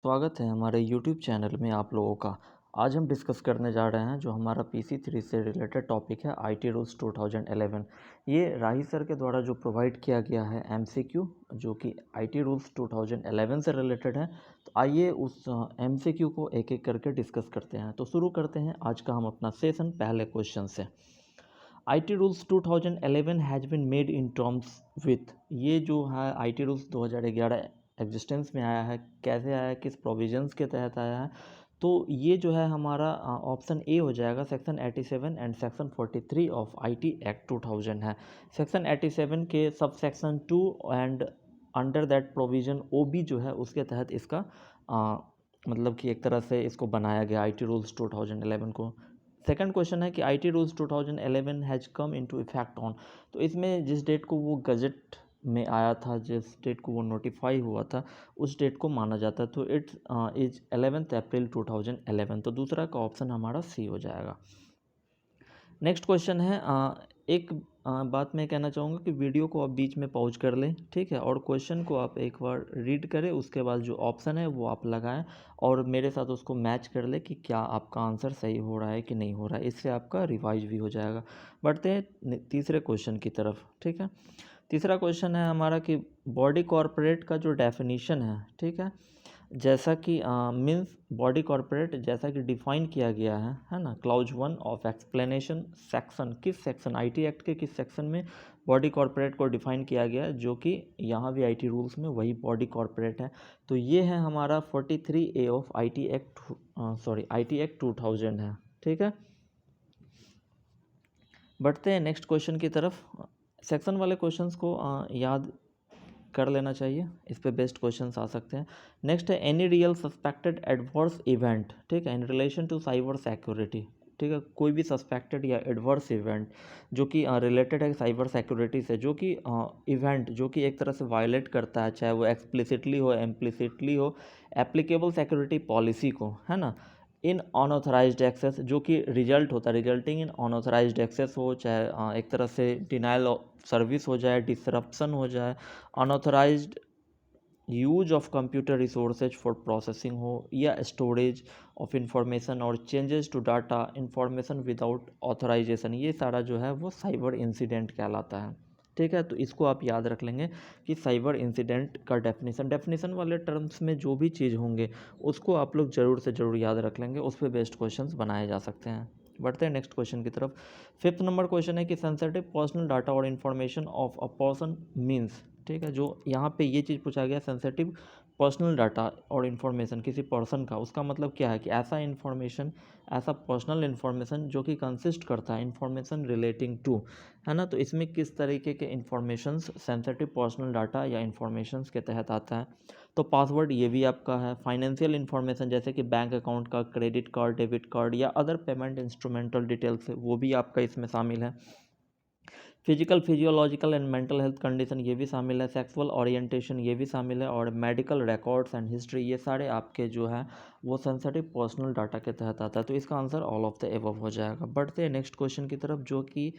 स्वागत है हमारे YouTube चैनल में आप लोगों का। आज हम डिस्कस करने जा रहे हैं जो हमारा PC3 से रिलेटेड टॉपिक है IT रूल्स 2011। ये राही सर के द्वारा जो प्रोवाइड किया गया है MCQ जो कि IT रूल्स 2011 से रिलेटेड है। तो आइए उस MCQ को एक एक करके डिस्कस करते हैं। तो शुरू करते हैं आज का हम अपना सेशन पहले क्वेश्चन से। IT rules 2011 has been made in terms with, ये जो है IT रूल्स 2011 एग्जिस्टेंस में आया है, कैसे आया है, किस प्रोविजंस के तहत आया है। तो ये जो है हमारा ऑप्शन ए हो जाएगा, section 87 and section 43 of IT act 2000 है। सेक्शन 87 के sub section 2 and under that provision OB जो है उसके तहत इसका मतलब कि एक तरह से इसको बनाया गया IT रूल्स 2011 को। सेकंड क्वेश्चन है कि IT rules 2011 has come into effect on, तो इसमें जिस डेट को वो गजट में आया था, जिस डेट को वो नोटिफाई हुआ था, उस डेट को माना जाता है। तो इट्स इज 11 अप्रैल 2011। तो दूसरा का ऑप्शन हमारा सी हो जाएगा। नेक्स्ट क्वेश्चन है, एक बात मैं कहना चाहूँगा कि वीडियो को आप बीच में पॉज कर लें, ठीक है, और क्वेश्चन को आप एक बार रीड करें, उसके बाद जो ऑप्शन है वो आप लगाएं और मेरे साथ उसको मैच कर लें कि क्या आपका आंसर सही हो रहा है कि नहीं हो रहा है। इससे आपका रिवाइज भी हो जाएगा। बढ़ते हैं तीसरे क्वेश्चन की तरफ, ठीक है। तीसरा क्वेश्चन है हमारा कि बॉडी कॉर्पोरेट का जो डेफिनीशन है, ठीक है, जैसा कि मीन्स बॉडी कॉर्पोरेट जैसा कि डिफाइन किया गया है ना, क्लाउज 1 ऑफ एक्सप्लेनेशन सेक्शन, किस सेक्शन IT एक्ट के किस सेक्शन में बॉडी कॉर्पोरेट को डिफाइन किया गया है, जो कि यहाँ भी IT रूल्स में वही बॉडी कॉर्पोरेट है। तो ये है हमारा 43A ऑफ IT एक्ट 2000 है, ठीक है। बढ़ते हैं नेक्स्ट क्वेश्चन की तरफ। सेक्शन वाले क्वेश्चंस को याद कर लेना चाहिए, इस पे बेस्ट क्वेश्चंस आ सकते हैं। नेक्स्ट है any real suspected adverse event, ठीक है, in relation to cyber security, ठीक है, कोई भी सस्पेक्टेड या एडवर्स इवेंट जो कि रिलेटेड है साइबर सिक्योरिटी से, जो कि इवेंट जो कि एक तरह से वायलेट करता है, चाहे वो एक्सप्लिसिटली हो इम्प्लिसिटली हो, एप्लीकेबल सिक्योरिटी पॉलिसी को, है ना, इन अनऑथराइज्ड एक्सेस जो कि रिजल्ट होता है, रिजल्टिंग इन अनऑथराइज्ड एक्सेस हो, चाहे एक तरह से डिनाइल ऑफ सर्विस हो जाए, डिसरप्शन हो जाए, unauthorised use of computer resources for processing हो, या स्टोरेज ऑफ इंफॉर्मेशन और changes to data information without authorisation, ये सारा जो है वो साइबर इंसिडेंट कहलाता है, ठीक है। तो इसको आप याद रख लेंगे कि साइबर इंसिडेंट का डेफिनेशन वाले टर्म्स में जो भी चीज़ होंगे उसको आप लोग ज़रूर से ज़रूर याद रख लेंगे, उस पर बेस्ट क्वेश्चंस बनाए जा सकते हैं। बढ़ते हैं नेक्स्ट क्वेश्चन की तरफ। फिफ्थ नंबर क्वेश्चन है कि सेंसिटिव पर्सनल डाटा और information of a person means, ठीक है, जो यहाँ पे ये चीज़ पूछा गया, सेंसिटिव पर्सनल डाटा और इन्फॉर्मेशन किसी पर्सन का, उसका मतलब क्या है कि ऐसा इन्फॉर्मेशन, ऐसा पर्सनल इन्फॉर्मेशन जो कि कंसिस्ट करता है इन्फॉर्मेशन रिलेटिंग टू, है ना, तो इसमें किस तरीके के इन्फॉर्मेशंस सेंसिटिव पर्सनल डाटा या इन्फॉर्मेशंस के तहत आता है। तो पासवर्ड ये भी आपका है, फाइनेंशियल इन्फॉर्मेशन जैसे कि बैंक अकाउंट का, क्रेडिट कार्ड, डेबिट कार्ड या अदर पेमेंट इंस्ट्रूमेंटल डिटेल्स, वो भी आपका इसमें शामिल है। Physical, physiological and mental health condition ये भी शामिल है, सेक्सुअल ओरिएंटेशन ये भी शामिल है, और मेडिकल रिकॉर्ड्स एंड हिस्ट्री, ये सारे आपके जो है वो सेंसिटिव पर्सनल डाटा के तहत आता है। तो इसका answer all of the above हो जाएगा। बढ़ते हैं नेक्स्ट क्वेश्चन की तरफ जो कि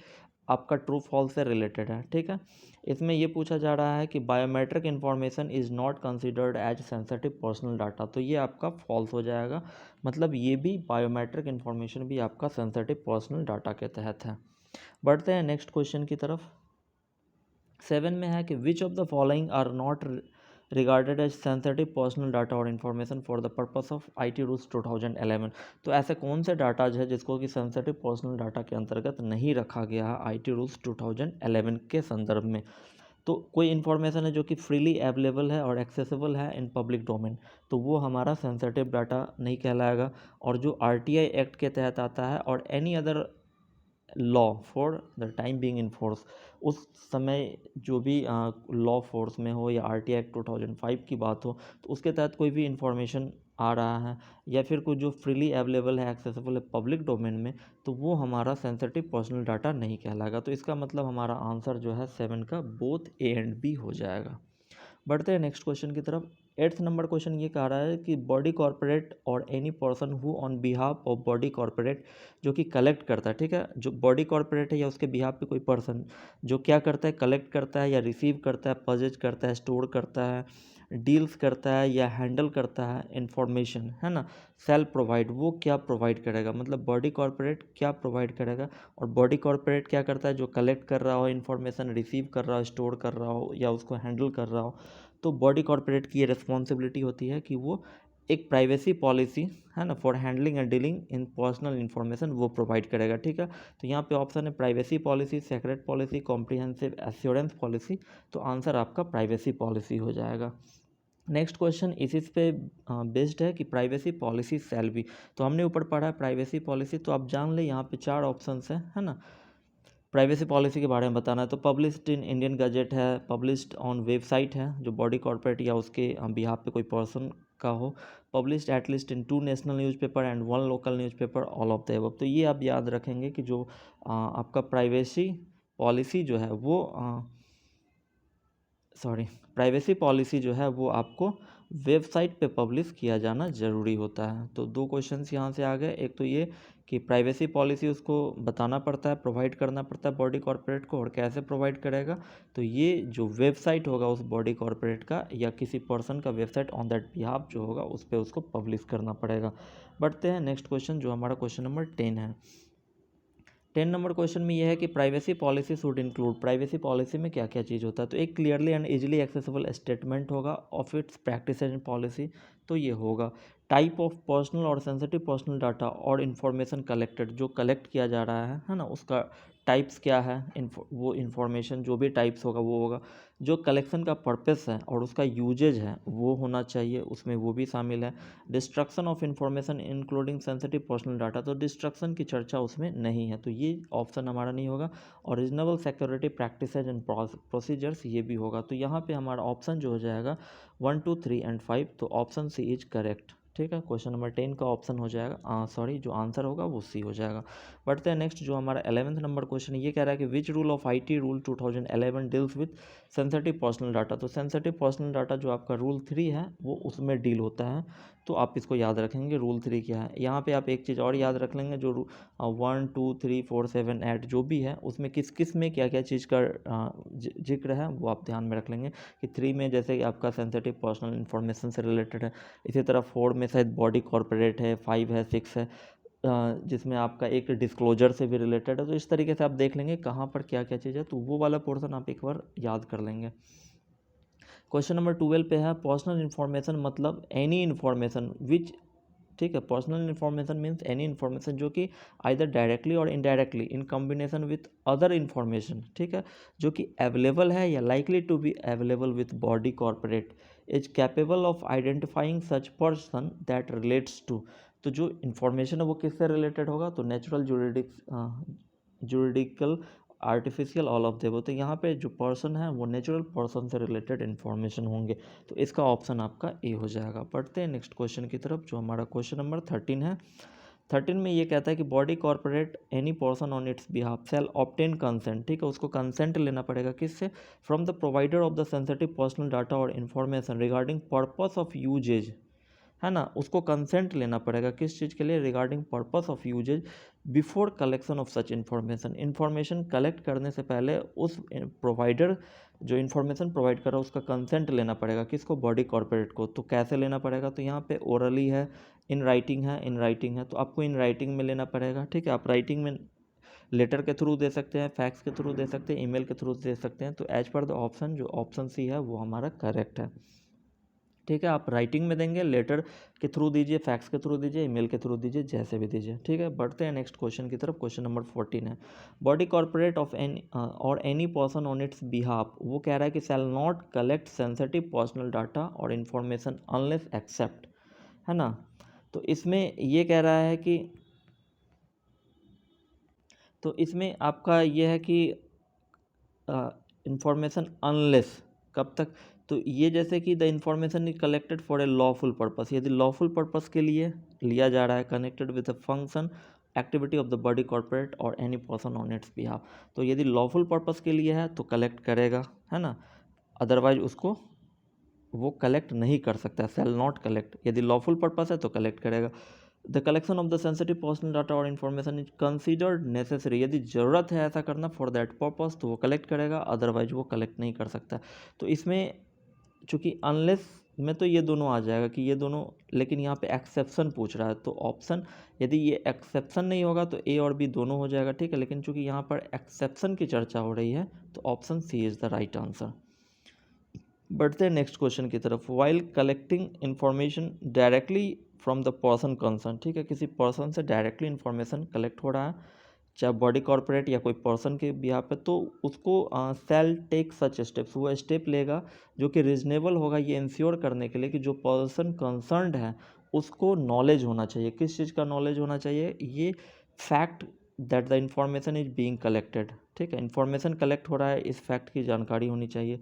आपका ट्रू फॉल्स से रिलेटेड है, ठीक है। इसमें ये पूछा जा रहा है कि biometric information is not considered as sensitive personal data, तो ये आपका फॉल्स हो जाएगा, मतलब ये भी बायोमेट्रिक इन्फॉर्मेशन भी आपका सेंसिटिव पर्सनल डाटा के तहत है। बढ़ते हैं नेक्स्ट क्वेश्चन की तरफ। 7 में है कि which of the following are not regarded as sensitive personal data और information for the purpose of IT rules 2011। तो ऐसे कौन से डाटाज है जिसको कि सेंसिटिव पर्सनल डाटा के अंतर्गत नहीं रखा गया है IT रूल्स 2011 के संदर्भ में। तो कोई इन्फॉर्मेशन है जो कि फ्रीली अवेलेबल है और एक्सेसिबल है इन पब्लिक डोमेन, तो वो हमारा सेंसिटिव डाटा नहीं कहलाएगा। और जो RTI एक्ट के तहत आता है और any other law for the time being in force, उस समय जो भी लॉ फोर्स में हो या RTI एक्ट 2005 की बात हो, तो उसके तहत कोई भी इंफॉर्मेशन आ रहा है या फिर कुछ जो फ्रीली अवेलेबल है, एक्सेसिबल है पब्लिक डोमेन में, तो वो हमारा सेंसिटिव पर्सनल डाटा नहीं कहलाएगा। तो इसका मतलब हमारा आंसर जो है 7 का बोथ A एंड B हो जाएगा। बढ़ते हैं नेक्स्ट क्वेश्चन की तरफ। 8th नंबर क्वेश्चन ये कह रहा है कि बॉडी कॉर्पोरेट और any person who on behalf of body corporate, जो कि कलेक्ट करता है, ठीक है, जो बॉडी कॉर्पोरेट है या उसके बिहाफ पे कोई पर्सन जो क्या करता है, कलेक्ट करता है या रिसीव करता है, परचेज करता है, स्टोर करता है, डील्स करता है या हैंडल करता है इंफॉर्मेशन, है ना, सेल प्रोवाइड, वो क्या प्रोवाइड करेगा, मतलब बॉडी कॉर्पोरेट क्या प्रोवाइड करेगा। और बॉडी कॉर्पोरेट क्या करता है, जो कलेक्ट कर रहा हो इन्फॉर्मेशन, रिसीव कर रहा हो, स्टोर कर रहा हो या उसको हैंडल कर रहा हो, तो बॉडी कॉर्पोरेट की ये रिस्पॉन्सिबिलिटी होती है कि वो एक प्राइवेसी पॉलिसी, है ना, for handling and dealing in personal information वो प्रोवाइड करेगा। ठीक है, तो यहाँ पे ऑप्शन है privacy policy, secret policy, comprehensive assurance policy. तो आंसर आपका प्राइवेसी पॉलिसी हो जाएगा। नेक्स्ट क्वेश्चन इसी पे बेस्ड है कि प्राइवेसी पॉलिसी शैल बी। तो हमने ऊपर पढ़ा है प्राइवेसी पॉलिसी, तो आप जान ले यहाँ पे 4 ऑप्शंस हैं, है ना। प्राइवेसी पॉलिसी के बारे में बताना है तो पब्लिश्ड इन इंडियन गजेट है, पब्लिश्ड ऑन वेबसाइट है जो बॉडी कॉर्पोरेट या उसके बिहाफ पे कोई पर्सन का हो, published at least in 2 national newspaper and 1 local newspaper, all of the above. तो ये आप याद रखेंगे कि जो आपका प्राइवेसी पॉलिसी जो है वो प्राइवेसी पॉलिसी जो है वो आपको वेबसाइट पे पब्लिश किया जाना ज़रूरी होता है। तो 2 क्वेश्चंस यहाँ से आ गए। एक तो ये कि प्राइवेसी पॉलिसी उसको बताना पड़ता है, प्रोवाइड करना पड़ता है बॉडी कॉर्पोरेट को, और कैसे प्रोवाइड करेगा, तो ये जो वेबसाइट होगा उस बॉडी कॉर्पोरेट का या किसी पर्सन का वेबसाइट ऑन दैट बिहाफ जो होगा उस पर उसको पब्लिश करना पड़ेगा। बढ़ते हैं नेक्स्ट क्वेश्चन जो हमारा क्वेश्चन नंबर 10 है। 10 नंबर क्वेश्चन में यह है कि privacy policy should include, privacy policy में क्या क्या चीज़ होता है। तो एक clearly and easily accessible statement होगा of its practice and policy. तो ये होगा टाइप ऑफ पर्सनल और सेंसिटिव पर्सनल डाटा और इन्फॉर्मेशन कलेक्टेड, जो कलेक्ट किया जा रहा है ना, उसका टाइप्स क्या है, वो इन्फॉर्मेशन जो भी टाइप्स होगा वो होगा, जो कलेक्शन का पर्पस है और उसका यूजेज है वो होना चाहिए, उसमें वो भी शामिल है। Destruction of information including sensitive personal data, तो डिस्ट्रक्शन की चर्चा उसमें नहीं है, तो ये ऑप्शन हमारा नहीं होगा। और reasonable security practices and procedures ये भी होगा। तो यहाँ पे हमारा ऑप्शन जो हो जाएगा 1, 2, 3 एंड 5, तो ऑप्शन सी इज करेक्ट। ठीक है, क्वेश्चन नंबर 10 का ऑप्शन हो जाएगा जो आंसर होगा वो सी हो जाएगा। बढ़ते हैं नेक्स्ट जो हमारा 11th नंबर क्वेश्चन है, ये कह रहा है कि which rule of IT rule 2011 deals with sensitive personal data. तो सेंसिटिव पर्सनल डाटा जो आपका रूल 3 है वो उसमें डील होता है, तो आप इसको याद रखेंगे रूल 3 क्या है। यहाँ पे आप एक चीज़ और याद रख लेंगे, जो 1, 2, 3, 4, 7, 8 जो भी है उसमें किस किस में क्या क्या चीज़ का जिक्र है वो आप ध्यान में रख लेंगे। कि 3 में जैसे कि आपका सेंसिटिव पर्सनल इन्फॉर्मेशन से रिलेटेड है, इसी तरह 4 में शायद बॉडी कॉर्पोरेट है, 5 है, 6 है जिसमें आपका एक डिस्क्लोजर से भी रिलेटेड है। तो इस तरीके से आप देख लेंगे कहाँ पर क्या क्या चीज़ है, तो वो वाला पोर्शन आप एक बार याद कर लेंगे। क्वेश्चन नंबर 12 पे है पर्सनल इन्फॉर्मेशन मतलब एनी इन्फॉर्मेशन विच, ठीक है, personal information means any information जो कि आइदर डायरेक्टली और indirectly in combination with other information, ठीक है, जो कि अवेलेबल है या likely to be available with body corporate is capable of identifying such person that relates to. तो जो इन्फॉर्मेशन है वो किससे रिलेटेड होगा, तो natural, juridical, artificial, all of them. तो यहाँ पे जो पर्सन है वो नेचुरल पर्सन से रिलेटेड इन्फॉर्मेशन होंगे, तो इसका ऑप्शन आपका ए हो जाएगा। पढ़ते हैं नेक्स्ट क्वेश्चन की तरफ जो हमारा क्वेश्चन नंबर 13 है। 13 में ये कहता है कि body corporate any person on its behalf shall obtain consent, ठीक है, उसको कंसेंट लेना पड़ेगा किससे, from the provider of the sensitive personal data और information regarding purpose of usage, है ना, उसको कंसेंट लेना पड़ेगा किस चीज़ के लिए, regarding purpose of usage before collection of such information. Information collect करने से पहले उस प्रोवाइडर जो इन्फॉर्मेशन प्रोवाइड कर रहा है उसका कंसेंट लेना पड़ेगा किसको, बॉडी कॉर्पोरेट को। तो कैसे लेना पड़ेगा, तो यहाँ पे ओरली है, इन राइटिंग है, तो आपको इन राइटिंग में लेना पड़ेगा। ठीक है, आप राइटिंग में लेटर के थ्रू दे सकते हैं, फैक्स के थ्रू दे सकते हैं, ईमेल के थ्रू दे सकते हैं। तो एज पर द ऑप्शन जो ऑप्शन सी है वो हमारा करेक्ट है। ठीक है, आप राइटिंग में देंगे, लेटर के थ्रू दीजिए, फैक्स के थ्रू दीजिए, ईमेल के थ्रू दीजिए, जैसे भी दीजिए। ठीक है, बढ़ते हैं नेक्स्ट क्वेश्चन की तरफ। क्वेश्चन नंबर 14 है बॉडी कॉर्पोरेट ऑफ एनी और any person on its behalf, वो कह रहा है कि shall not collect sensitive personal data और इन्फॉर्मेशन अनलेस एक्सेप्ट, है ना। तो इसमें ये कह रहा है कि, तो इसमें आपका ये है कि इंफॉर्मेशन अनलेस कब तक, तो ये जैसे कि the information is collected for a lawful purpose, यदि लॉफुल पर्पस के लिए लिया जा रहा है, connected with a function activity of the body corporate और any person on its behalf, तो यदि लॉफुल पर्पस के लिए है तो कलेक्ट करेगा, है ना, अदरवाइज उसको वो कलेक्ट नहीं कर सकता, सेल नॉट कलेक्ट। यदि लॉफुल पर्पस है तो कलेक्ट करेगा। The collection of the sensitive personal data और इन्फॉर्मेशन इज कंसिडर्ड नेसेसरी, यदि ज़रूरत है ऐसा करना फॉर दैट पर्पस तो वो कलेक्ट करेगा, अदरवाइज वो कलेक्ट नहीं कर सकता। तो इसमें चूँकि अनलेस में तो ये दोनों आ जाएगा कि ये दोनों, लेकिन यहाँ पे एक्सेप्शन पूछ रहा है तो ऑप्शन, यदि ये एक्सेप्शन नहीं होगा तो ए और बी दोनों हो जाएगा, ठीक है। लेकिन चूंकि यहाँ पर एक्सेप्शन की चर्चा हो रही है तो option C is the right answer. बढ़ते हैं नेक्स्ट क्वेश्चन की तरफ। While collecting information directly from the person concern, ठीक है, किसी पर्सन से डायरेक्टली इंफॉर्मेशन कलेक्ट हो रहा है, चाहे बॉडी कॉर्पोरेट या कोई पर्सन के बिहाफ पे, तो उसको सेल टेक सच स्टेप्स, वो स्टेप लेगा जो कि रीजनेबल होगा ये इंश्योर करने के लिए कि जो पर्सन कंसर्न्ड है उसको नॉलेज होना चाहिए। किस चीज़ का नॉलेज होना चाहिए? ये fact that the information is being collected, ठीक है, इंफॉर्मेशन कलेक्ट हो रहा है इस फैक्ट की जानकारी होनी चाहिए।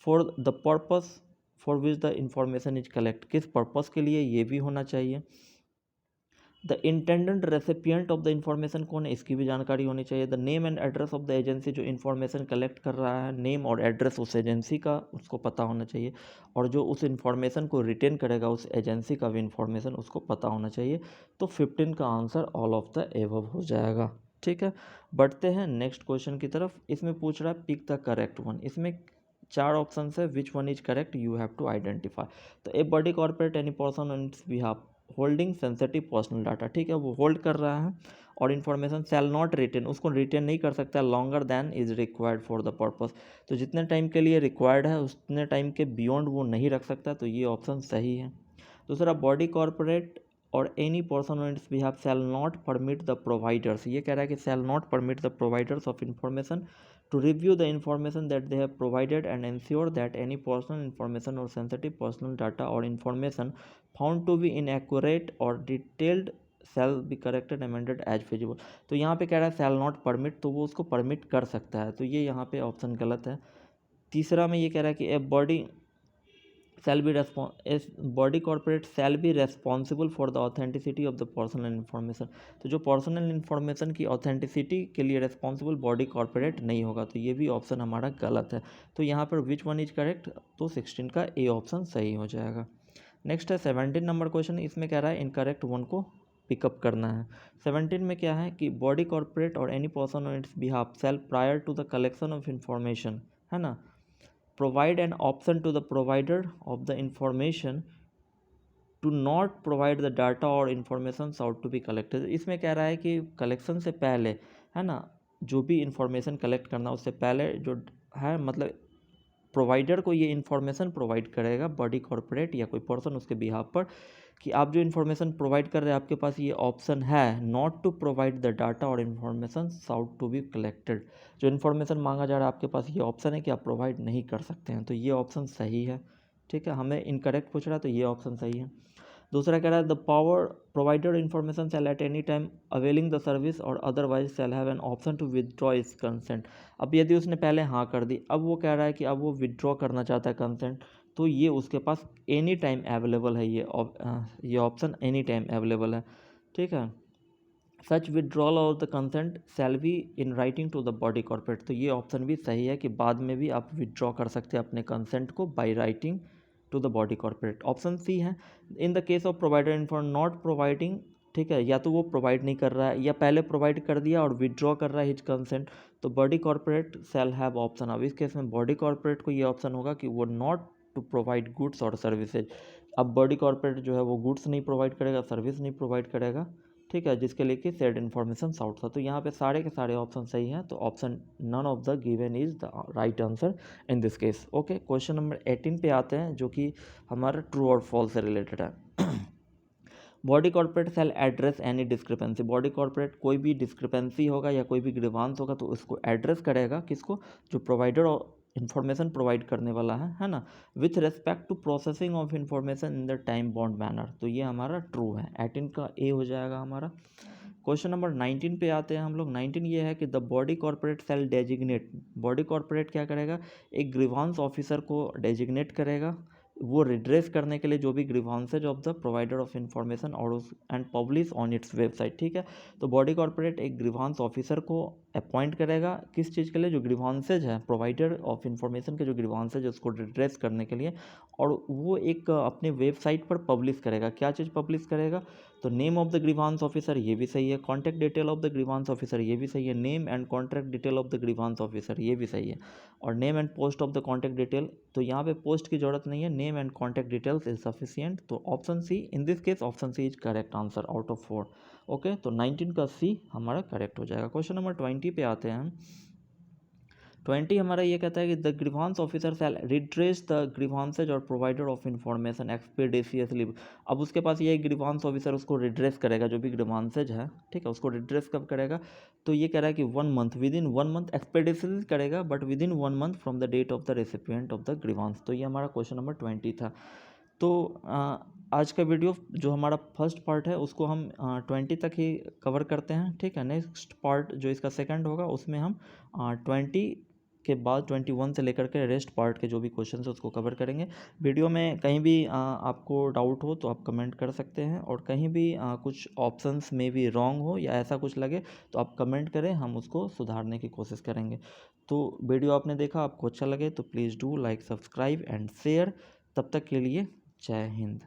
For the purpose for which the information is collect, किस पर्पस के लिए ये भी होना चाहिए। The intended recipient of the information कौन है, इसकी भी जानकारी होनी चाहिए। The name and address of the agency, जो इन्फॉर्मेशन कलेक्ट कर रहा है, नेम और एड्रेस उस एजेंसी का उसको पता होना चाहिए, और जो उस इन्फॉर्मेशन को रिटेन करेगा उस एजेंसी का भी इन्फॉर्मेशन उसको पता होना चाहिए। तो 15 का answer all of the above हो जाएगा, ठीक है। बढ़ते हैं नेक्स्ट क्वेश्चन की तरफ। इसमें पूछ रहा है पिक द करेक्ट वन। इसमें 4 ऑप्शन है, which one is correct you have to identify. तो a body corporate any person on its behalf holding sensitive personal data, ठीक है, वो होल्ड कर रहा है और इन्फॉर्मेशन सेल नॉट रिटेन, उसको रिटेन नहीं कर सकता longer than is required for the purpose. तो जितने टाइम के लिए रिक्वायर्ड है उतने टाइम के बियॉन्ड वो नहीं रख सकता, तो ये ऑप्शन सही है। दूसरा, बॉडी कॉर्पोरेट और any person on its behalf shall not permit the providers, ये कह रहा है कि shall not permit the providers of information to review the information that they have provided and ensure that any personal information or sensitive personal data or information found to be inaccurate or detailed shall be corrected amended as feasible। तो यहाँ पे कह रहा है shall not permit, तो वो उसको permit कर सकता है, तो ये यहाँ पे ऑप्शन गलत है। तीसरा में ये कह रहा है कि a body shall be body corporate shall be responsible for the authenticity of the personal information। तो जो पर्सनल इन्फॉर्मेशन की ऑथेंटिसिटी के लिए रेस्पॉन्सिबल बॉडी कॉर्पोरेट नहीं होगा, तो ये भी ऑप्शन हमारा गलत है। तो यहाँ पर विच वन इज करेक्ट, तो 16 का ए ऑप्शन सही हो जाएगा। नेक्स्ट है 17 नंबर क्वेश्चन। इसमें कह रहा है इनकरेक्ट वन को पिकअप करना है। 17 में क्या है कि बॉडी कॉर्पोरेट और any person on its behalf shall prior to the collection of information, है ना, provide an option to the provider of the information to not provide the data or information sought to be collected। इसमें कह रहा है कि collection से पहले, है ना, जो भी इंफॉर्मेशन कलेक्ट करना उससे पहले जो है, मतलब प्रोवाइडर को ये इन्फॉर्मेशन प्रोवाइड करेगा बॉडी कॉर्पोरेट या कोई पर्सन उसके बिहाफ पर, कि आप जो इन्फॉर्मेशन प्रोवाइड कर रहे हैं आपके पास ये ऑप्शन है not to provide the data और information sought to be collected. जो इन्फॉर्मेशन मांगा जा रहा है आपके पास ये ऑप्शन है कि आप प्रोवाइड नहीं कर सकते हैं, तो ये ऑप्शन सही है, ठीक है। हमें इनकरेक्ट पूछ रहा है तो ये ऑप्शन सही है। दूसरा कह रहा है the power provider information shall at any time availing the service और otherwise shall have an option to withdraw its consent. अब यदि उसने पहले हाँ कर दी, अब वो कह रहा है कि अब वो विदड्रॉ करना चाहता है कंसेंट, तो ये उसके पास एनी टाइम अवेलेबल है, ये ऑप्शन एनी टाइम अवेलेबल है, ठीक है। Such withdrawal of the consent shall be in writing to the body corporate, तो ये ऑप्शन भी सही है कि बाद में भी आप विदड्रॉ कर सकते हैं अपने कंसेंट को by writing to the body corporate. Option C है in the case of provider inform not providing, ठीक है, या तो वो प्रोवाइड नहीं कर रहा है या पहले प्रोवाइड कर दिया और विदड्रॉ कर रहा है हिज कंसेंट, तो body corporate shall have option. अब इस केस में बॉडी कॉर्पोरेट को ये ऑप्शन होगा कि वो नॉट टू प्रोवाइड गुड्स और सर्विसेज। अब बॉडी कॉर्पोरेट जो है वो गुड्स नहीं प्रोवाइड करेगा, सर्विस नहीं प्रोवाइड करेगा, ठीक है, जिसके लिए कि सेड इन्फॉर्मेशन साउट था। तो यहाँ पे सारे के सारे ऑप्शन सही हैं, तो option none of the given is the right answer in this case. Okay, question number 18 पे आते हैं जो कि हमारा ट्रू और फॉल्स से रिलेटेड है। Body corporate shall address any discrepancy, body corporate कोई भी डिस्क्रिपेंसी होगा या कोई भी ग्रीवांस होगा तो उसको एड्रेस करेगा, किसको, जो प्रोवाइडर इन्फॉर्मेशन प्रोवाइड करने वाला है ना, with respect to processing of information in the time bound manner. तो ये हमारा ट्रू है, 18 का ए हो जाएगा हमारा। क्वेश्चन नंबर 19 पे आते हैं हम लोग। 19 ये है कि the body corporate shall designate, body corporate क्या करेगा, एक ग्रीवांस ऑफिसर को डेजिग्नेट करेगा वो रिड्रेस करने के लिए जो भी grievances of the provider of information और उस and publish on its website, ठीक है। तो बॉडी कॉर्पोरेट एक ग्रीवांस ऑफिसर को अपॉइंट करेगा किस चीज़ के लिए, जो ग्रीवांसेज है प्रोवाइडर ऑफ इंफॉर्मेशन के जो ग्रीवांसेज है उसको रिड्रेस करने के लिए, और वो एक अपने वेबसाइट पर पब्लिश करेगा। क्या चीज़ पब्लिश करेगा, तो name of the grievance officer ये भी सही है, contact detail of the grievance officer ये भी सही है, name and contact detail of the grievance officer ये भी सही है, और name and post of the contact detail, तो यहाँ पे पोस्ट की ज़रूरत नहीं है, name name and contact details is sufficient. तो option C, in this case option C is correct answer out of 4। Okay, तो 19 का सी हमारा करेक्ट हो जाएगा। क्वेश्चन नंबर 20 पे आते हैं हम। 20 हमारा ये कहता है कि the grievance officer shall redress the grievances और प्रोवाइडर ऑफ इंफॉर्मेशन एक्सपीडिशियसली। अब उसके पास ये ग्रीवांस ऑफिसर उसको रिड्रेस करेगा, जो भी ग्रीवांसेज है, ठीक है, उसको रिड्रेस कब करेगा? तो ये कह रहा है कि 1 month, within 1 month expeditiously करेगा, but within 1 month from the date of the recipient of the grievance. तो ये हमारा क्वेश्चन नंबर 20 था। तो आज का वीडियो जो हमारा फर्स्ट पार्ट है उसको हम 20 तक ही कवर करते हैं, ठीक है। नेक्स्ट पार्ट जो इसका सेकंड होगा उसमें हम 20 के बाद 21 से लेकर के रेस्ट पार्ट के जो भी क्वेश्चन है उसको कवर करेंगे। वीडियो में कहीं भी आपको डाउट हो तो आप कमेंट कर सकते हैं, और कहीं भी कुछ ऑप्शंस में भी रॉन्ग हो या ऐसा कुछ लगे तो आप कमेंट करें, हम उसको सुधारने की कोशिश करेंगे। तो वीडियो आपने देखा, आपको अच्छा लगे तो please do like, subscribe and share. तब तक के लिए जय हिंद।